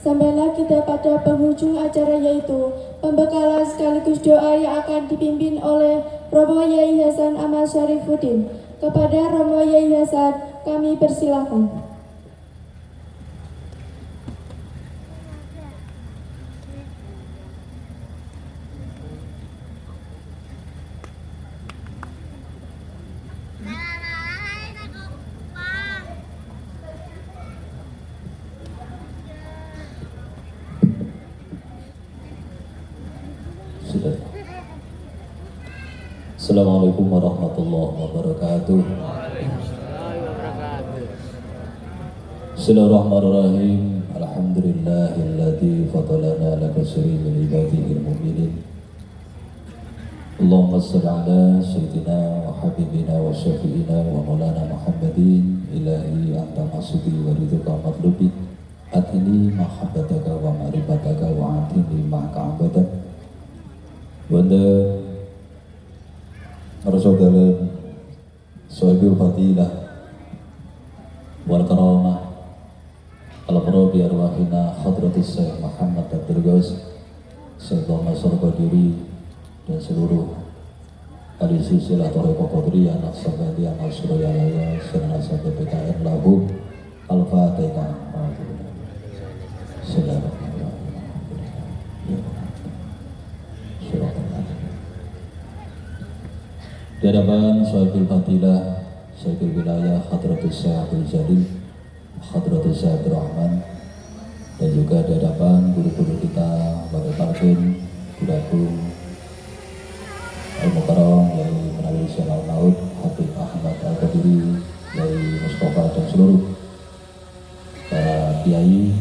Sampailah kita pada penghujung acara, yaitu pembekalan sekaligus doa yang akan dipimpin oleh Romo Yai Hasan Ahmad Syarifuddin. Kepada Romo Yai Hasan, kami persilahkan. Assalamualaikum warahmatullahi wabarakatuh. Bismillahirrahmanirrahim. Alhamdulillahilladzi fadalana ala katsiri min ibadihil mu'minin. Allahumma shalli ala sayyidina wa habibina wa syafi'ina wa maulana Muhammadin. Ilahi anta masudi wa ridhuka matlubi. Atini mahabbataka wa ma'rifataka wa atini ma'ka'abadak. Wanda Rasulullah Sohibul Fadilah wal Karamah Al-Qurabi Arwahina Hadratus Syekh Muhammad Abdul Ghaus Syekh Nasr Qadiri dan seluruh ahli silsilah Thariqah Qadiriyah Naqsabandiyah Nasriyah serta sahabat PKN lahu Al-Fatihah. Di hadapan Sohibul Fadilah, Sohibul Wilayah, Hadratus Syekh Abdul Jalil, Hadratus Syekh Abdul Rahman, dan juga di hadapan guru-guru kita, Bapak Parkin, Budagung, Al-Mukarram, Yai Menawir Syekh Al-Maud, Habib Ahmad Al-Qadiri, Yai Mustafa dan seluruh para kiai,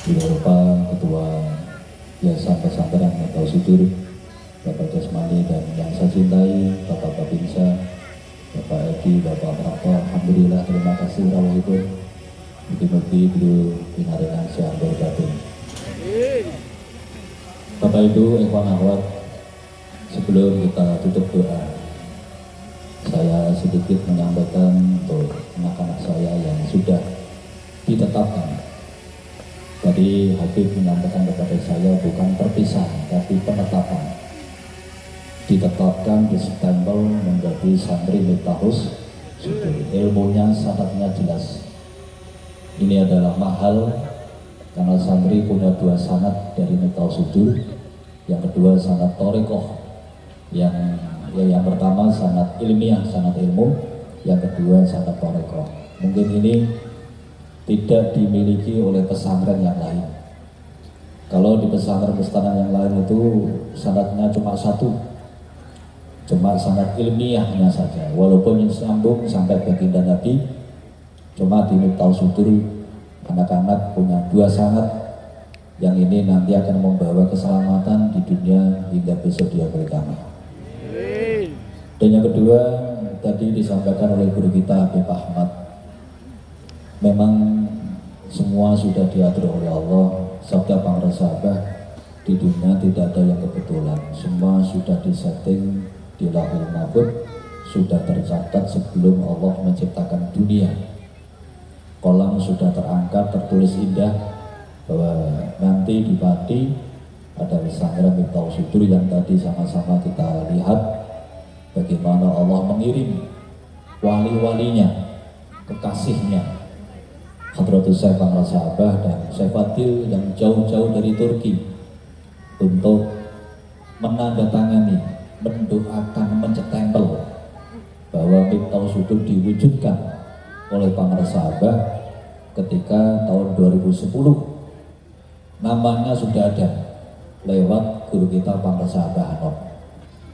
tidak lupa Ketua Yayasan Pesantren Miftahul Sudur, Bapak Jasmani dan yang saya cintai, Bapak Babinsa, Bapak Edi, Bapak Prapto. Alhamdulillah, terima kasih rawuhipun. Mugi-mugi beliau pinaringan seambal batin. Bapak Ibu, ikhwan akhwat, sebelum kita tutup doa, saya sedikit menyampaikan untuk anak-anak saya yang sudah ditetapkan. Tadi Habib menyampaikan kepada saya bukan perpisahan, tapi penetapan. Ditetapkan, disempel menjadi santri Miftahul Sudur. Ilmunya, sanadnya jelas. Ini adalah mahal karena santri punya dua sanad dari Miftahul Sudur. Yang kedua sanad thariqah. Yang pertama sanad ilmiah, sanad ilmu. Yang kedua sanad thariqah. Mungkin ini tidak dimiliki oleh pesantren yang lain. Kalau di pesantren-pesantren yang lain itu sanadnya cuma satu, cuma sanad ilmiahnya saja, walaupun sambung sampai baginda Nabi. Cuma di Miftahul Sudur anak-anak punya dua sanad yang ini nanti akan membawa keselamatan di dunia hingga besok di hari kiamat. Dan yang kedua tadi disampaikan oleh guru kita Habib Ahmad, memang semua sudah diatur oleh Allah. Sabda para sahabat, di dunia tidak ada yang kebetulan, semua sudah disetting di Lauhul Mahfuz, sudah tercatat sebelum Allah menciptakan dunia. Kolam sudah terangkat, tertulis indah bahwa nanti di Pati ada pesantren Miftahul Sudur yang tadi sama-sama kita lihat bagaimana Allah mengirim wali-walinya, kekasihnya, Hadratus Syekh Bang Sahabah dan Syekh Fadil yang jauh-jauh dari Turki untuk menandatangani, mendoakan, mencetempel bahwa Miftahul Sudur diwujudkan oleh Pangeran Sahabah ketika tahun 2010. Namanya sudah ada lewat guru kita Pangeran Sahabah Hanok.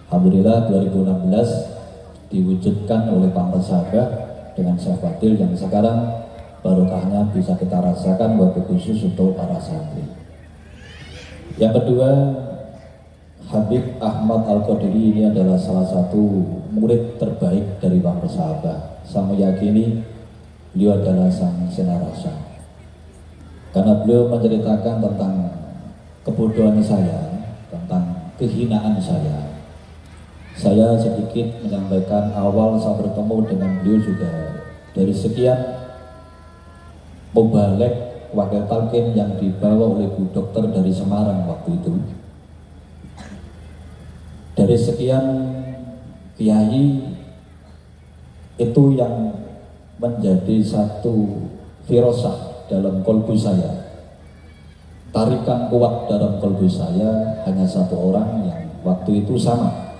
Alhamdulillah 2016 diwujudkan oleh Pangeran Sahabah dengan Syekh Fadil yang sekarang barokahnya bisa kita rasakan wabil khusus untuk para santri. Yang kedua, Habib Ahmad Al-Qadiri ini adalah salah satu murid terbaik dari Pangeran Sahabah. Saya meyakini beliau adalah sang senarasa, karena beliau menceritakan tentang kebodohan saya, tentang kehinaan saya. Saya sedikit menyampaikan awal saya bertemu dengan beliau juga dari sekian mubalek wakil talqin yang dibawa oleh Bu Dokter dari Semarang waktu itu. Dari sekian kiai, itu yang menjadi satu firasah dalam kolbu saya, tarikan kuat dalam kolbu saya, hanya satu orang yang waktu itu sama.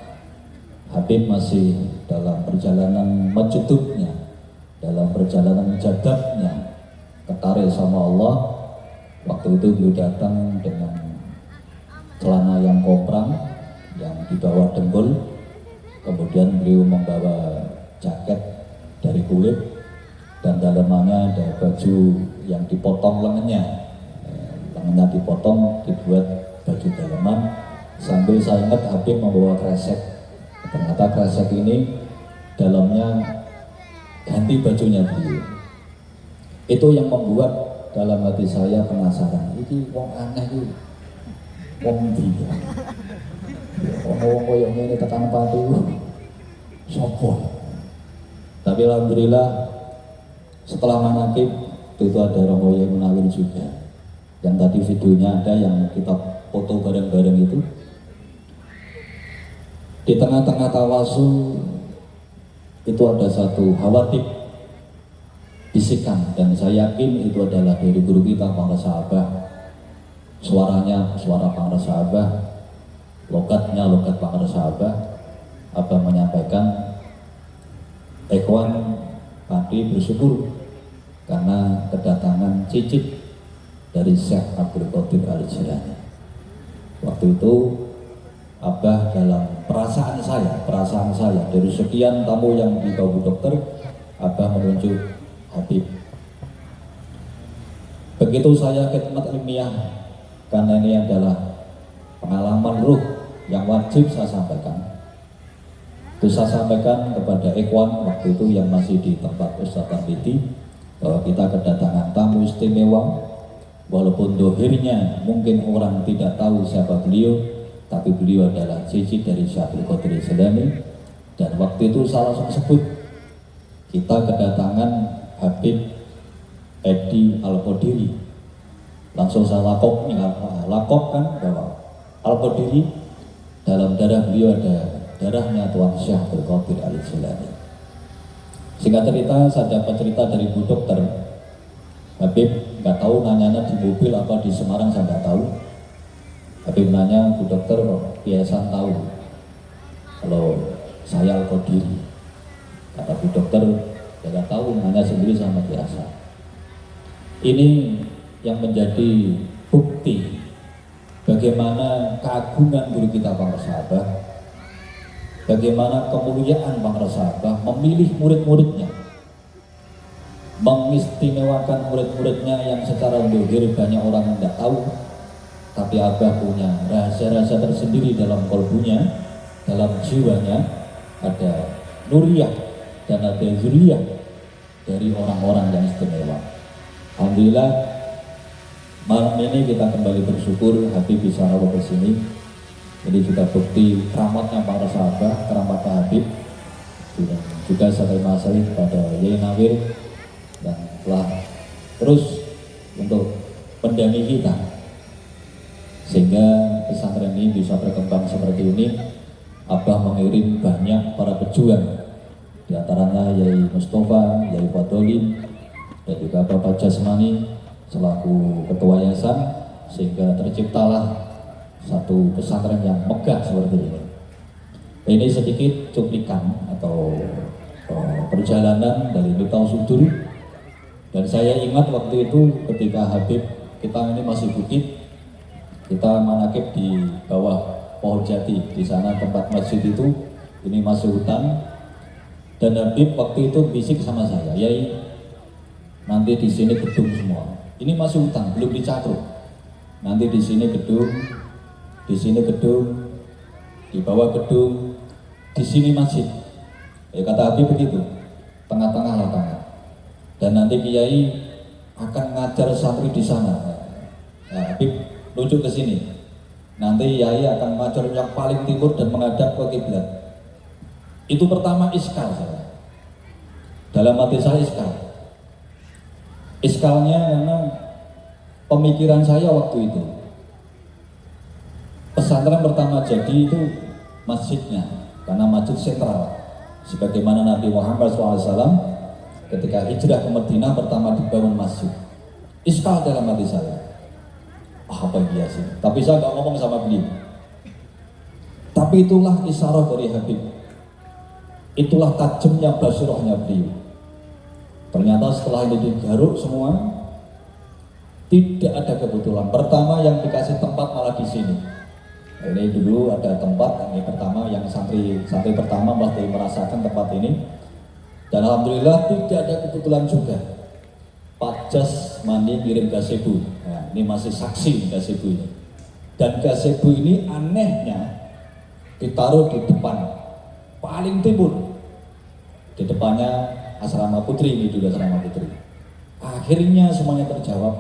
Habib masih dalam perjalanan majuduknya, dalam perjalanan jadabnya, ketarik sama Allah. Waktu itu beliau datang dengan celana yang komprang yang di bawah dengkul, kemudian beliau membawa jaket dari kulit dan dalamannya ada baju yang dipotong lengannya, dipotong, dibuat baju dalaman. Sambil saya ingat Habib membawa kresek, ternyata kresek ini dalamnya ganti bajunya beliau. Itu yang membuat dalam hati saya penasaran, ini wong aneh itu, wong dia, wong koyo ngene tekan patu, sopo. Tapi alhamdulillah setelah manakib itu ada Romo Yai Munawir juga, yang tadi videonya ada, yang kita foto bareng-bareng itu. Di tengah-tengah tawasul itu ada satu khawatir bisikan, dan saya yakin itu adalah dari guru kita Pak Sahabah. Suaranya suara Pak Sahabah, logatnya logat Pak Sahabah. Abah menyampaikan, Ikhwan Padi bersyukur karena kedatangan cicit dari Syekh Abdul Qadir Al-Jilani. Waktu itu Abah dalam perasaan saya dari sekian tamu yang dibawa Bu Dokter, Abah menunjuk Habib. Begitu saya khidmat ilmiah, karena ini adalah pengalaman ruh yang wajib saya sampaikan. Itu saya sampaikan kepada Ikhwan waktu itu yang masih di tempat Ustaz Tarmidi, bahwa kita kedatangan tamu istimewa. Walaupun dohirnya mungkin orang tidak tahu siapa beliau, tapi beliau adalah cicit dari Syekh Abdul Qadir Al-Jilani. Dan waktu itu saya langsung sebut, kita kedatangan Habib Edi Al-Qadiri. Langsung saya lakopkan bahwa Al-Qadiri dalam darah beliau ada darahnya Tuan Syekh Abdul Qadir Al-Jilani. Singkat cerita, saya dapat cerita dari Bu Dokter. Habib nggak tahu, nanyanya di mobil apa di Semarang, saya nggak tahu. Habib nanya, Bu Dokter biasa tahu kalau saya Al-Qadiri. Kata Bu Dokter, ya nggak tahu, nanya sendiri sama biasa. Ini yang menjadi bukti bagaimana keagungan guru kita Pak Sahabah, bagaimana kemuliaan Pak Sahabah memilih murid-muridnya, mengistimewakan murid-muridnya yang secara dohir banyak orang tidak tahu, tapi Abah punya rahasia-rahasia tersendiri dalam kolbunya, dalam jiwanya. Ada nuriyah dan ada zuriyah dari orang-orang yang istimewa. Alhamdulillah malam ini kita kembali bersyukur Habib bisa rawuh ke sini. Ini juga bukti keramatnya para sahabat, keramat Habib. Dan juga saya terima kasih kepada Yai Nawir yang telah terus untuk mendampingi kita sehingga pesantren ini bisa berkembang seperti ini. Abah mengirim banyak para pejuang, di antaranya Yai Mustafa, Yai Fadolin, dan juga Bapak Jasmani selaku ketua yayasan, sehingga terciptalah satu pesantren yang megah seperti ini. Ini sedikit cuplikan atau perjalanan dari Miftahul Sudur. Dan saya ingat waktu itu ketika Habib, kita ini masih bukit, kita manakib di bawah pohon jati, di sana tempat masjid itu, ini masih hutan. Dan Habib waktu itu bisik sama saya, Yai, nanti di sini gedung semua. Ini masih hutan, belum dicakruk. Nanti di sini gedung, di sini gedung, di bawah gedung, di sini masjid. Kata Habib begitu, tengah-tengah lapangan. Dan nanti Kiai akan ngajar santri di sana. Nah, Habib nunjuk ke sini. Nanti Yai akan ngajar yang paling timur dan menghadap ke kiblat. Itu pertama iskal saya. Dalam hati saya iskal. Iskalnya karena pemikiran saya waktu itu, pesantren pertama jadi itu masjidnya, karena masjid sentral. Sebagaimana Nabi Muhammad SAW ketika hijrah ke Madinah pertama dibangun masjid. Iskal dalam hati saya, apa iya sih? Tapi saya nggak ngomong sama beliau. Tapi itulah isyarah dari Habib. Itulah tajamnya basirahnya beliau. Ternyata setelah itu digaruk semua, tidak ada kebetulan. Pertama yang dikasih tempat malah di sini. Ini dulu ada tempat, ini pertama yang santri pertama pasti merasakan tempat ini. Dan alhamdulillah tidak ada kebetulan juga. Pak Jas mandi kirim gazebo. Nah, ini masih saksi gazebo ini. Dan gazebo ini anehnya ditaruh di depan paling timur. Di depannya asrama putri, ini juga asrama putri. Akhirnya semuanya terjawab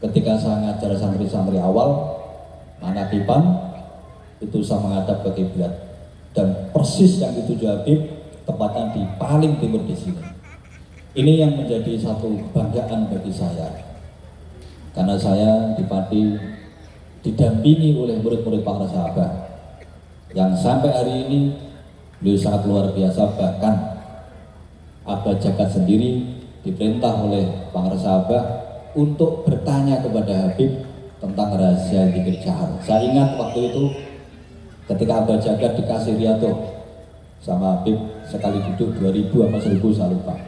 ketika saya ngajar santri-santri awal. Manakipan itu saya menghadap ke kiblat dan persis yang dituju Habib tempatnya di paling timur di sini. Ini yang menjadi satu kebanggaan bagi saya, karena saya didampingi oleh murid-murid para sahabat yang sampai hari ini beliau sangat luar biasa. Bahkan Abah Jagat sendiri diperintah oleh para sahabat untuk bertanya kepada Habib tentang rahasia zikir jahar. Saya ingat waktu itu ketika Abah Jagat dikasih riado sama Habib sekali duduk 2000 sama 1000 saya lupa.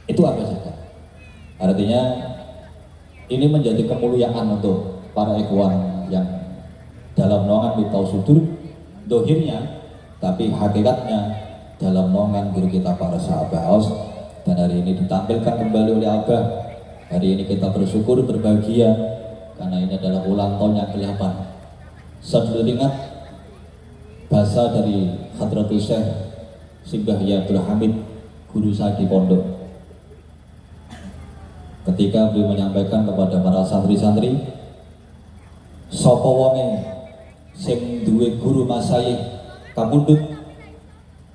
Itu Abah Jagat. Artinya ini menjadi kemuliaan untuk para ikhwan yang dalam naungan Miftahul Sudur dohirnya, tapi hakikatnya dalam naungan guru kita para sahabat Aus. Dan hari ini ditampilkan kembali oleh Abah. Hari ini kita bersyukur, berbahagia, karena ini adalah ulang tahun yang ke-8. Saya dulu ingat bahasa dari Hadratul Syekh Simbah Yai Abdul Hamid, guru saya di pondok. Ketika beliau menyampaikan kepada para santri-santri, sapa wonge sing duwe guru masayih kapundhut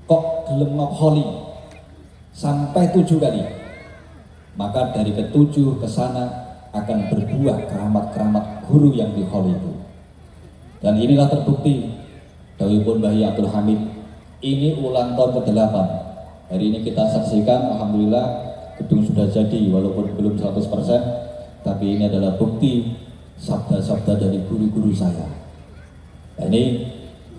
kok gelem ngakholi sampai 7 kali, maka dari ke-7 ke sana akan berbuah keramat-keramat guru yang dikholi itu. Dan inilah terbukti dawuhipun Mbah Yai Abdul Hamid, ini ulang tahun ke-8. Hari ini kita saksikan, alhamdulillah gedung sudah jadi walaupun belum 100%, tapi ini adalah bukti sabda-sabda dari guru-guru saya. Nah, ini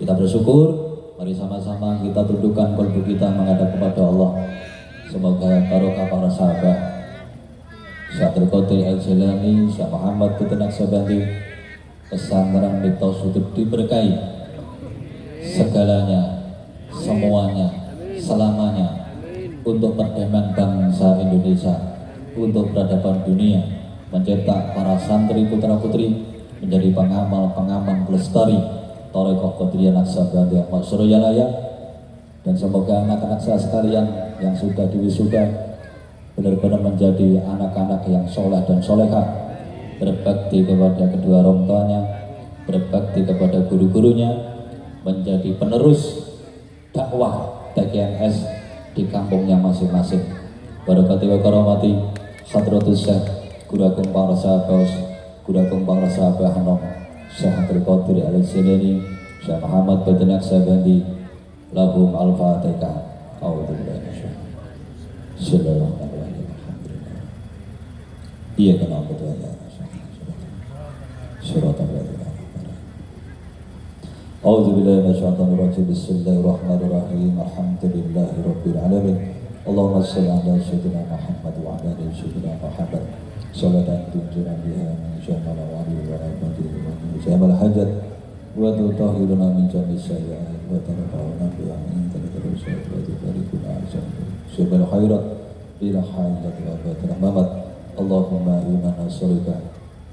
kita bersyukur, mari sama-sama kita tundukkan kalbu kita menghadap kepada Allah. Semoga barokah para sahabat Syekh Qadir Al-Jilani, Syekh Muhammad bin Naksabandi, pesantren Miftahul Sudur diberkahi segalanya, semuanya, selamanya, untuk perdamaian bangsa Indonesia, untuk peradaban dunia, mencetak para santri putra-putri menjadi pengamal-pengaman pelestari Thariqah Qadiriyah Naksabandi Ahmad Suryalaya. Dan semoga anak-anak saya sekalian yang sudah diwisuda benar-benar menjadi anak-anak yang soleh dan solehah, berbakti kepada kedua orang tuanya, berbakti kepada guru-gurunya, menjadi penerus dakwah TKNS di kampungnya masing-masing. Barakati wa karamati Hadratul Syekh Guru Agung para sahabat, Guru Agung para sahabat Hanom Syekh Abdul Qadir Al-Jilani, Syekh Muhammad bin Naksabandi, lahum al-Fatihah. A'udzubillahi minasyaitonir rajim. Iya kenal betul ya. Surat Al-Fatihah. A'udzubillahi minasyaitonir rajim. Bismillahirrahmanirrahim. Alhamdulillahirabbil alamin. Allahumma shalli ala sayyidina Muhammad wa ala ali sayyidina Muhammad. Salatan tunjina biha min jamal wali wa rahmatihi wa min jamal hajat wa tutahhiruna min jami' sayyi'at wa tarfa'una biha min tadbirus wa tubarikuna azam. Subhanal khairat ila hayat wa barakatuh. Allahumma inna nas'aluka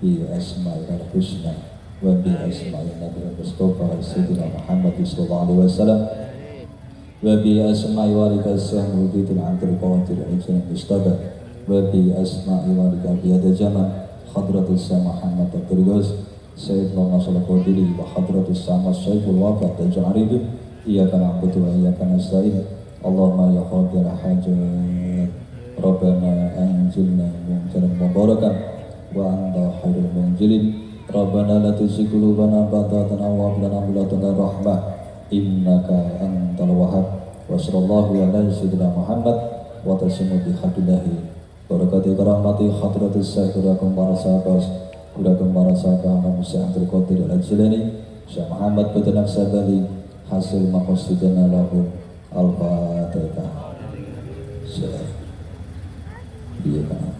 bi asma'il husna wa bi asma'il nabiyil mustafa sayyidina Muhammad sallallahu alaihi wasallam wa bi asma'i walika sahbihi al-antar qawatir al-insan mustafa wa bi asma'i walika biyad zaman hadratus sama Muhammad al-Qurgus sayyidina sallallahu alaihi wa hadratus sama syaikul wafat al-jarib iyyaka na'budu wa iyyaka nasta'in. Allahumma ya qadir hajat Rabbana anzilna munzalan mubarakan wa anta khairul munzilin. Rabbana la tuzigh qulubana ba'da idh hadaytana wa hab lana min ladunka rahmah innaka antal wahhab. Wa sallallahu ala sayyidina Muhammad wa tasimu bi hablillahi barakati karamati hadratus sayyidina marasabas ulakum marasabah Musa Abdul Qadir al-Jilani Syekh Muhammad bin Naksabali hasil maqasidana lahu al-Fatihah. Salam. Iya kan.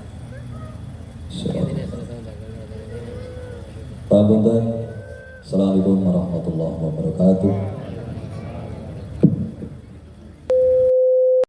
Salam. Assalamualaikum warahmatullahi wabarakatuh.